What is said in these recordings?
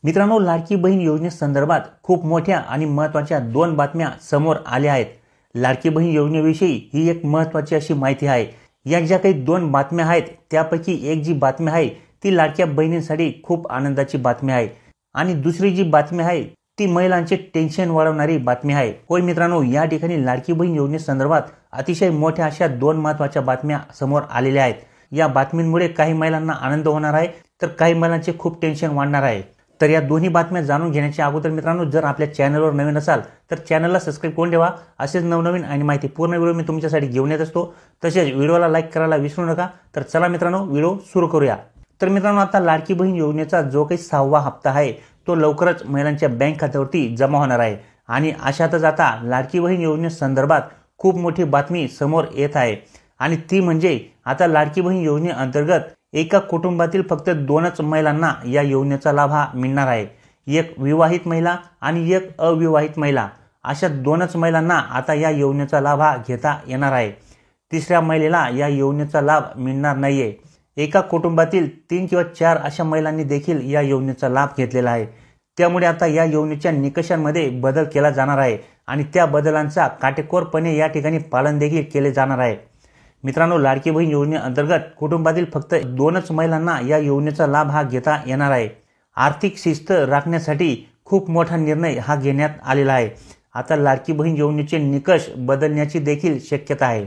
मित्रांनो, लाडकी बहीण योजनेसंदर्भात खूप मोठ्या आणि महत्त्वाच्या दोन बातम्या समोर आल्या आहेत। लाडकी बहीण योजनेविषयी ही एक महत्त्वाची अशी माहिती आहे। या ज्या काही दोन बातम्या आहेत त्यापैकी एक जी बातमी आहे ती लाडक्या बहिणींसाठी खूप आनंदाची बातमी आहे आणि दुसरी जी बातमी आहे ती महिलांचे टेन्शन वाढवणारी बातमी आहे। होय मित्रांनो, या ठिकाणी लाडकी बहीण योजनेसंदर्भात अतिशय मोठ्या अशा दोन महत्त्वाच्या बातम्या समोर आलेल्या आहेत। या बातमींमुळे काही महिलांना आनंद होणार आहे तर काही महिलांचे खूप टेन्शन वाढणार आहे। तर या दोन्ही बातम्या जाणून घेण्याच्या अगोदर मित्रांनो, जर आपल्या चॅनलवर नवीन असाल तर चॅनलला सबस्क्राइब करून ठेवा। असेच नवनवीन आणि माहिती पूर्ण व्हिडिओ मी तुमच्यासाठी घेऊन येत असतो। तसेच व्हिडिओला लाईक करायला विसरू नका। तर चला मित्रांनो, व्हिडिओ सुरू करूया। तर मित्रांनो, आता लाडकी बहीण योजनेचा जो काही 6वा हप्ता आहे तो लवकरच महिलांच्या बँक खात्यावरती जमा होणार आहे आणि अशातच आता लाडकी बहीण योजनेसंदर्भात खूप मोठी बातमी समोर येत आहे आणि ती म्हणजे आता लाडकी बहीण योजनेअंतर्गत एका कुटुंबातील फक्त 2च महिलांना या योजनेचा लाभ हा मिळणार आहे। एक विवाहित महिला आणि एक अविवाहित महिला, अशा 2च महिलांना आता या योजनेचा लाभ हा घेता येणार आहे। तिसऱ्या महिलेला या योजनेचा लाभ मिळणार नाहीये। एका कुटुंबातील 3 किंवा 4 अशा महिलांनी देखील या योजनेचा लाभ घेतलेला आहे। त्यामुळे आता या योजनेच्या निकषांमध्ये बदल केला जाणार आहे आणि त्या बदलांचा काटेकोरपणे या ठिकाणी पालन देखील केले जाणार आहे। मित्रांनो, लाडकी बहीण योजनेअंतर्गत कुटुंबातील फक्त 2च महिलांना या योजनेचा लाभ हा घेता येणार आहे। आर्थिक शिस्त राखण्यासाठी खूप मोठा निर्णय हा घेण्यात आलेला आहे। आता लाडकी बहीण योजनेचे निकष बदलण्याची देखील शक्यता आहे।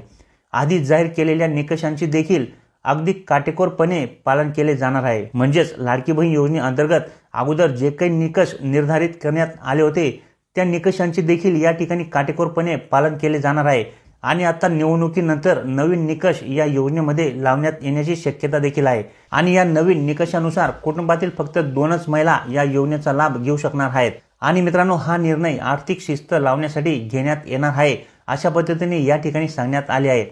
आधी जाहीर केलेल्या निकषांची देखील अगदी काटेकोरपणे पालन केले जाणार आहे। म्हणजेच लाडकी बहीण योजनेअंतर्गत अगोदर जे काही निकष निर्धारित करण्यात आले होते त्या निकषांचे देखील या ठिकाणी काटेकोरपणे पालन केले जाणार आहे आणि आता निवडणुकीनंतर नवीन निकष या योजनेमध्ये लावण्यात येण्याची शक्यता देखील आहे आणि या नवीन निकषानुसार कुटुंबातील फक्त 2च महिला या योजनेचा लाभ घेऊ शकणार आहेत। आणि मित्रांनो, हा निर्णय आर्थिक शिस्त लावण्यासाठी घेण्यात येणार आहे अशा पद्धतीने या ठिकाणी सांगण्यात आले आहे।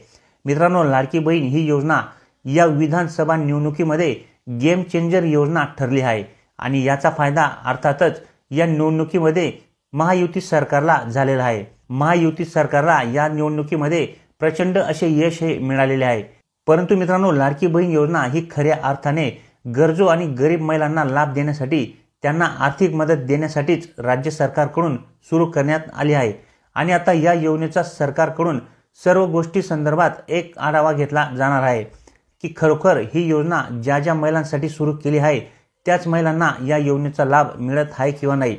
मित्रांनो, लाडकी बहीण ही योजना या विधानसभा निवडणुकीमध्ये गेम चेंजर योजना ठरली आहे आणि याचा फायदा अर्थातच या निवडणुकीमध्ये महायुती सरकारला झालेला आहे। महायुती सरकारला या निवडणुकीमध्ये प्रचंड असे यश हे मिळालेले आहे। परंतु मित्रांनो, लाडकी बहीण योजना ही खऱ्या अर्थाने गरजू आणि गरीब महिलांना लाभ देण्यासाठी, त्यांना आर्थिक मदत देण्यासाठीच राज्य सरकारकडून सुरू करण्यात आली आहे आणि आता या योजनेचा सरकारकडून सर्व गोष्टी संदर्भात एक आढावा घेतला जाणार आहे की खरोखर ही योजना ज्या ज्या महिलांसाठी सुरू केली आहे त्याच महिलांना या योजनेचा लाभ मिळत आहे किंवा नाही।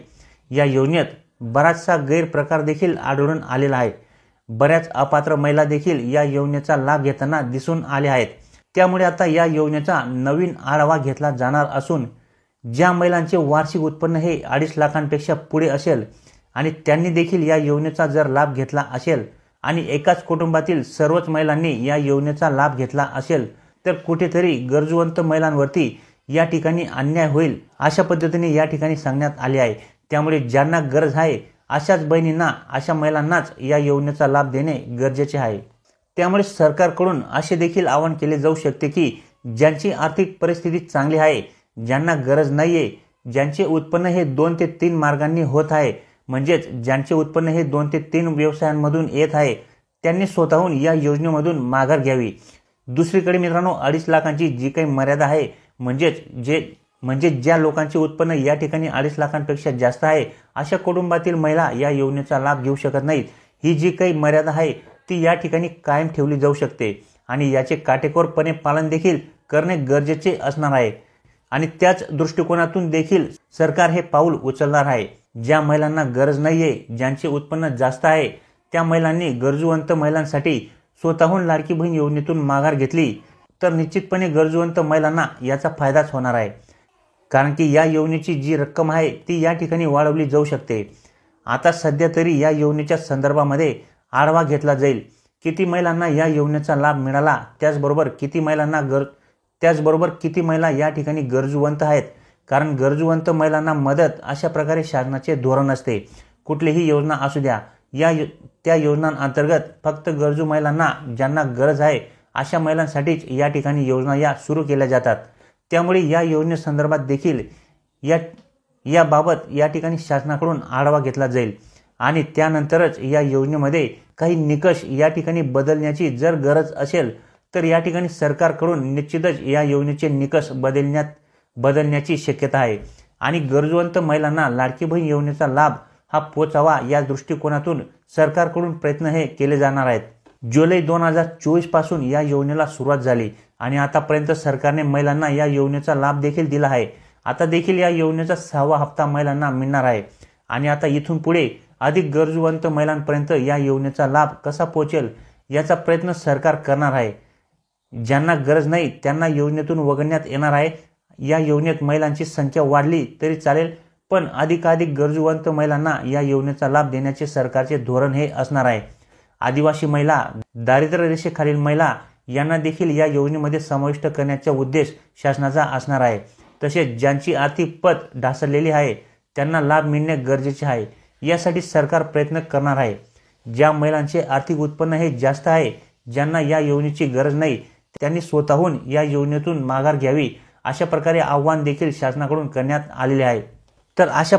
या योजनेत बराचसा गैरप्रकार देखील आढळून आलेला आहे। बऱ्याच अपात्र महिला देखील या योजनेचा लाभ घेताना दिसून आल्या आहेत। त्यामुळे आता या योजनेचा नवीन आढावा घेतला जाणार असून ज्या महिलांचे वार्षिक उत्पन्न हे 2.5 लाखांपेक्षा पुढे असेल आणि त्यांनी देखील या योजनेचा जर लाभ घेतला असेल आणि एकाच कुटुंबातील सर्वच महिलांनी या योजनेचा लाभ घेतला असेल तर कुठेतरी गरजूवंत महिलांवरती या ठिकाणी अन्याय होईल अशा पद्धतीने या ठिकाणी सांगण्यात आले आहे। त्यामुळे ज्यांना गरज आहे अशाच बहिणींना, अशा महिलांनाच या योजनेचा लाभ देणे गरजेचे आहे। त्यामुळे सरकारकडून असे देखील आवाहन केले जाऊ शकते की ज्यांची आर्थिक परिस्थिती चांगली आहे, ज्यांना गरज नाहीये, ज्यांचे उत्पन्न हे 2 ते 3 मार्गांनी होत आहे, म्हणजेच ज्यांचे उत्पन्न हे 2 ते 3 व्यवसायांमधून येत आहे, त्यांनी स्वतःहून या योजनेमधून माघार घ्यावी। दुसरीकडे मित्रांनो, 2.5 लाखांची जी काही मर्यादा आहे, म्हणजे ज्या लोकांचे उत्पन्न या ठिकाणी 2.5 लाखांपेक्षा जास्त आहे अशा कुटुंबातील महिला या योजनेचा लाभ घेऊ शकत नाहीत। ही जी काही मर्यादा आहे ती या ठिकाणी कायम ठेवली जाऊ शकते आणि याचे काटेकोरपणे पालन देखील करणे गरजेचे असणार आहे आणि त्याच दृष्टिकोनातून देखील सरकार हे पाऊल उचलणार आहे। ज्या महिलांना गरज नाहीये, ज्यांचे उत्पन्न जास्त आहे, त्या महिलांनी गरजूवंत महिलांसाठी स्वतःहून लाडकी बहीण योजनेतून माघार घेतली तर निश्चितपणे गरजूवंत महिलांना याचा फायदाच होणार आहे, कारण की या योजनेची जी रक्कम आहे ती या ठिकाणी वाढवली जाऊ शकते। आता सध्या तरी या योजनेच्या संदर्भामध्ये आढावा घेतला जाईल, किती महिलांना या योजनेचा लाभ मिळाला, त्याचबरोबर किती महिला या ठिकाणी गरजूवंत आहेत। कारण गरजूवंत महिलांना मदत अशा प्रकारे शासनाचे धोरण असते। कुठलीही योजना असू द्या, त्या योजनांअंतर्गत फक्त गरजू महिलांना, ज्यांना गरज आहे अशा महिलांसाठीच या ठिकाणी योजना या सुरू केल्या जातात। त्यामुळे या योजनेसंदर्भात देखील याबाबत या ठिकाणी शासनाकडून आढावा घेतला जाईल आणि त्यानंतरच या योजनेमध्ये काही निकष या ठिकाणी बदलण्याची जर गरज असेल तर या ठिकाणी सरकारकडून निश्चितच या योजनेचे निकष बदलण्याची शक्यता आहे। आणि गरजवंत महिलांना लाडकी बहीण योजनेचा लाभ हा पोचावा या दृष्टिकोनातून सरकारकडून प्रयत्न हे केले जाणार आहेत। जुलै 2024 पासून या योजनेला सुरुवात झाली आणि आतापर्यंत सरकारने महिलांना या योजनेचा लाभ देखील दिला आहे। आता देखील या योजनेचा 6वा हप्ता महिलांना मिळणार आहे आणि आता इथून पुढे अधिक गरजवंत महिलांपर्यंत या योजनेचा लाभ कसा पोहोचेल याचा प्रयत्न सरकार करणार आहे। ज्यांना गरज नाही त्यांना योजनेतून वगळण्यात येणार आहे। या योजनेत महिलांची संख्या वाढली तरी चालेल, पण अधिकाधिक गरजवंत महिलांना या योजनेचा लाभ देण्याचे सरकारचे धोरण हे असणार आहे। आदिवासी महिला, दारिद्र्य रेषेखालील महिला यांना देखील या योजनेमध्ये समाविष्ट करण्याचा उद्देश शासनाचा असणार आहे। तसेच ज्यांची आर्थिक पत ढासळलेली आहे त्यांना लाभ मिळणे गरजेचे आहे। यासाठी सरकार प्रयत्न करणार आहे। ज्या महिलांचे आर्थिक उत्पन्न हे जास्त आहे, ज्यांना या योजनेची गरज नाही, त्यांनी स्वतःहून या योजनेतून माघार घ्यावी, अशा प्रकारे आव्हान देखील शासनाकडून करण्यात आलेले आहे। तर अशा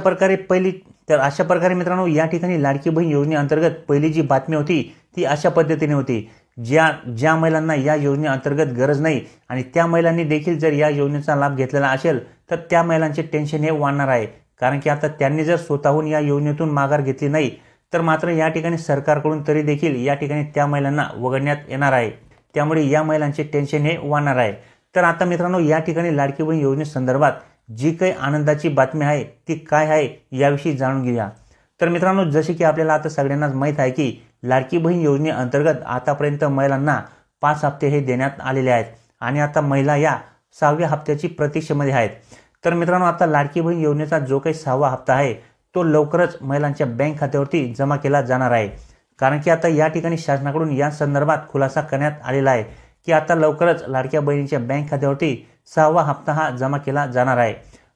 प्रकारे मित्रांनो या ठिकाणी लाडकी बहीण योजनेअंतर्गत पहिली जी बातमी होती ती अशा पद्धतीने होती। ज्या महिलांना या योजनेअंतर्गत गरज नाही आणि त्या महिलांनी देखील जर या योजनेचा लाभ घेतलेला असेल तर त्या महिलांचे टेन्शन हे वाढणार आहे, कारण की आता त्यांनी जर स्वतःहून या योजनेतून माघार घेतली नाही तर मात्र या ठिकाणी सरकारकडून तरी देखील या ठिकाणी त्या महिलांना वगळण्यात येणार आहे। त्यामुळे या महिलांचे टेन्शन हे वाढणार आहे। तर आता मित्रांनो या ठिकाणी लाडकी बहीण योजनेसंदर्भात जी काही आनंदाची बातमी आहे ती काय आहे याविषयी जाणून घेऊया। तर मित्रांनो जसे की आपल्याला आता सगळ्यांनाच माहीत आहे की लाडकी बहीण योजनेअंतर्गत आतापर्यंत महिलांना 5 हप्ते हे देण्यात आलेले आहेत आणि आता महिला या 6व्या हप्त्याची प्रतीक्षेमध्ये आहेत। तर मित्रांनो आता लाडकी बहीण योजनेचा जो काही 6वा हप्ता आहे तो लवकरच महिलांच्या बँक खात्यावरती जमा केला जाणार आहे, कारण की आता या ठिकाणी शासनाकडून या संदर्भात खुलासा करण्यात आलेला आहे की आता लवकरच लाडक्या बहिणीच्या बँक खात्यावरती 6वा हप्ता हा जमा केला जाणार आहे।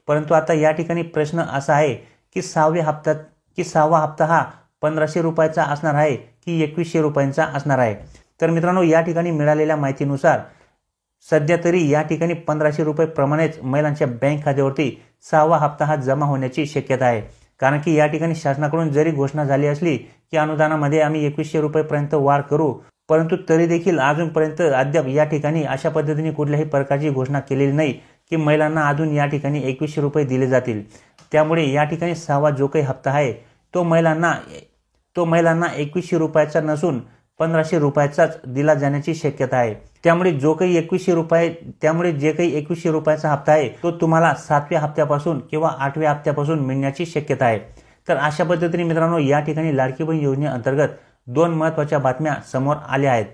परंतु आता या ठिकाणी प्रश्न असा आहे की 6वा हप्ता हा 1500 रुपयाचा असणार आहे की 2100 रुपयांचा असणार आहे। तर मित्रांनो या ठिकाणी मिळालेल्या माहितीनुसार सध्या तरी या ठिकाणी 1500 रुपये प्रमाणेच महिलांच्या बँक खात्यावरती 6वा हप्ता हा जमा होण्याची शक्यता आहे, कारण की या ठिकाणी शासनाकडून जरी घोषणा झाली असली की अनुदानामध्ये आम्ही 2100 रुपयेपर्यंत वाढ करू, परंतु तरी देखील अजूनपर्यंत अद्याप या ठिकाणी अशा पद्धतीने कुठल्याही प्रकारची घोषणा केलेली नाही की महिलांना अजून या ठिकाणी 2100 रुपये दिले जातील। त्यामुळे या ठिकाणी 6वा जो काही हप्ता आहे तो महिलांना 2100 रुपयाचा नसून 1500 रुपयाचाच दिला जाण्याची शक्यता आहे। त्यामुळे जे काही 2100 रुपयाचा हप्ता आहे तो तुम्हाला 7व्या हप्त्यापासून किंवा 8व्या हप्त्यापासून मिळण्याची शक्यता आहे। तर अशा पद्धतीने मित्रांनो या ठिकाणी लाडकी बहीण योजनेअंतर्गत 2 महत्त्वाच्या बातम्या समोर आल्या आहेत।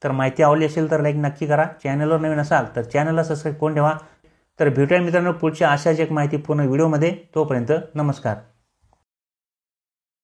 तर माहिती आवडली असेल तर लाईक नक्की करा। चॅनलवर नवीन असाल तर चॅनलला सबस्क्राईब करून ठेवा। तर भेटूया मित्रांनो पुढच्या अशाच एक माहितीपूर्ण व्हिडिओमध्ये। तोपर्यंत नमस्कार।